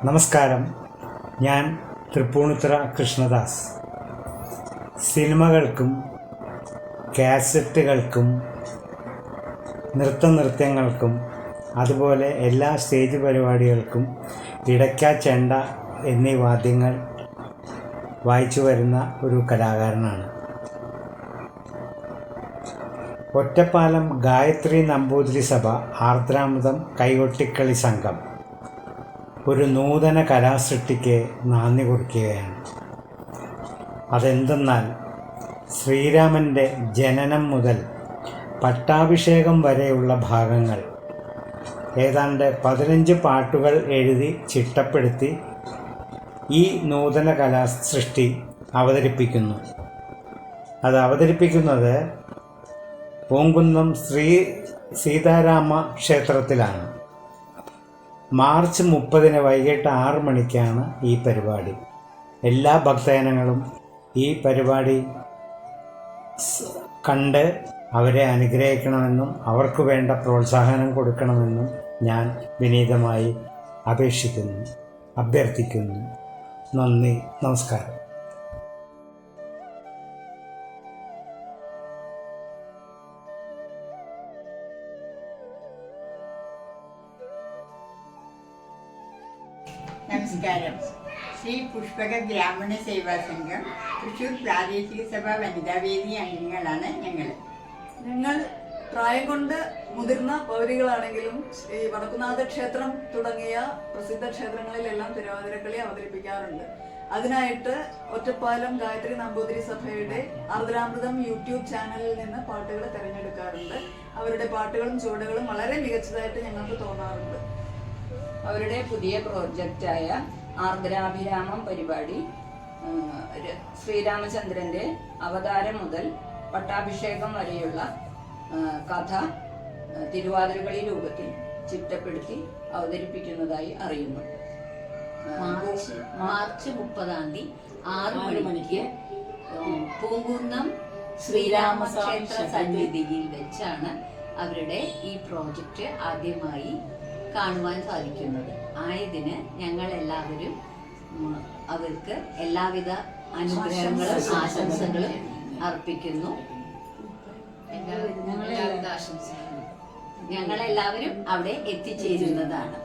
നമസ്കാരം. ഞാൻ തൃപ്പൂണിത്തുറ കൃഷ്ണദാസ്. സിനിമകൾക്കും കാസറ്റുകൾക്കും നൃത്തങ്ങൾക്കും അതുപോലെ എല്ലാ സ്റ്റേജ് പരിപാടികൾക്കും ഇടയ്ക്ക, ചെണ്ട എന്നീ വാദ്യങ്ങൾ വായിച്ചു വരുന്ന ഒരു കലാകാരനാണ്. ഒറ്റപ്പാലം ഗായത്രി നമ്പൂതിരി സഭ ആർദ്രാമൃതം കൈകൊട്ടിക്കളി സംഘം ഒരു നൂതന കലാസൃഷ്ടിക്ക് നാന്ദി കുറിക്കുകയാണ്. അതെന്തെന്നാൽ ശ്രീരാമൻ്റെ ജനനം മുതൽ പട്ടാഭിഷേകം വരെയുള്ള ഭാഗങ്ങൾ ഏതാണ്ട് 15 പാട്ടുകൾ എഴുതി ചിട്ടപ്പെടുത്തി ഈ നൂതന കലാസൃഷ്ടി അവതരിപ്പിക്കുന്നു. അത് അവതരിപ്പിക്കുന്നത് പൂങ്കുന്നം ശ്രീ സീതാരാമ ക്ഷേത്രത്തിലാണ്. മാർച്ച് 30 വൈകിട്ട് 6 മണിക്കാണ് ഈ പരിപാടി. എല്ലാ ഭക്തജനങ്ങളും ഈ പരിപാടി കണ്ട് അവരെ അനുഗ്രഹിക്കണമെന്നും അവർക്ക് വേണ്ട പ്രോത്സാഹനം കൊടുക്കണമെന്നും ഞാൻ വിനീതമായി അഭ്യർത്ഥിക്കുന്നു. നന്ദി, നമസ്കാരം. നമസ്കാരം. ശ്രീ പുഷ്പക ബ്രാഹ്മണ സേവാ സംഘം തൃശ്ശൂർ പ്രാദേശിക സഭ വനിതാവേദി അംഗങ്ങളാണ് ഞങ്ങൾ. പ്രായം കൊണ്ട് മുതിർന്ന പൗരികളാണെങ്കിലും ഈ വടക്കുന്നാഥ ക്ഷേത്രം തുടങ്ങിയ പ്രസിദ്ധ ക്ഷേത്രങ്ങളിലെല്ലാം തിരുവാതിരക്കളി അവതരിപ്പിക്കാറുണ്ട്. അതിനായിട്ട് ഒറ്റപ്പാലം ഗായത്രി നമ്പൂതിരി സഭയുടെ ആർദ്രാമൃതം യൂട്യൂബ് ചാനലിൽ നിന്ന് പാട്ടുകൾ തിരഞ്ഞെടുക്കാറുണ്ട്. അവരുടെ പാട്ടുകളും ചുവടുകളും വളരെ മികച്ചതായിട്ട് ഞങ്ങൾക്ക് തോന്നാറുണ്ട്. അവരുടെ പുതിയ പ്രോജക്റ്റായ ആർദ്രാഭിരാമം പരിപാടി ശ്രീരാമചന്ദ്രന്റെ അവതാരം മുതൽ പട്ടാഭിഷേകം വരെയുള്ള കഥ തിരുവാതിരകളി രൂപത്തിൽ ചിട്ടപ്പെടുത്തി അവതരിപ്പിക്കുന്നതായി അറിയുന്നു. മാർച്ച് 30 6 മണിക്ക് പൂങ്കുന്നം ശ്രീരാമക്ഷേത്ര സന്നിധിയിൽ വെച്ചാണ് അവരുടെ ഈ പ്രോജക്റ്റ് ആദ്യമായി കാണുവാൻ സാധിക്കുന്നത്. ആയതിന് ഞങ്ങൾ എല്ലാവരും അവർക്ക് എല്ലാവിധ അനുഗ്രഹങ്ങളും ആശംസകളും അർപ്പിക്കുന്നു. ഞങ്ങളെല്ലാവരും അവിടെ എത്തിച്ചേരുന്നതാണ്.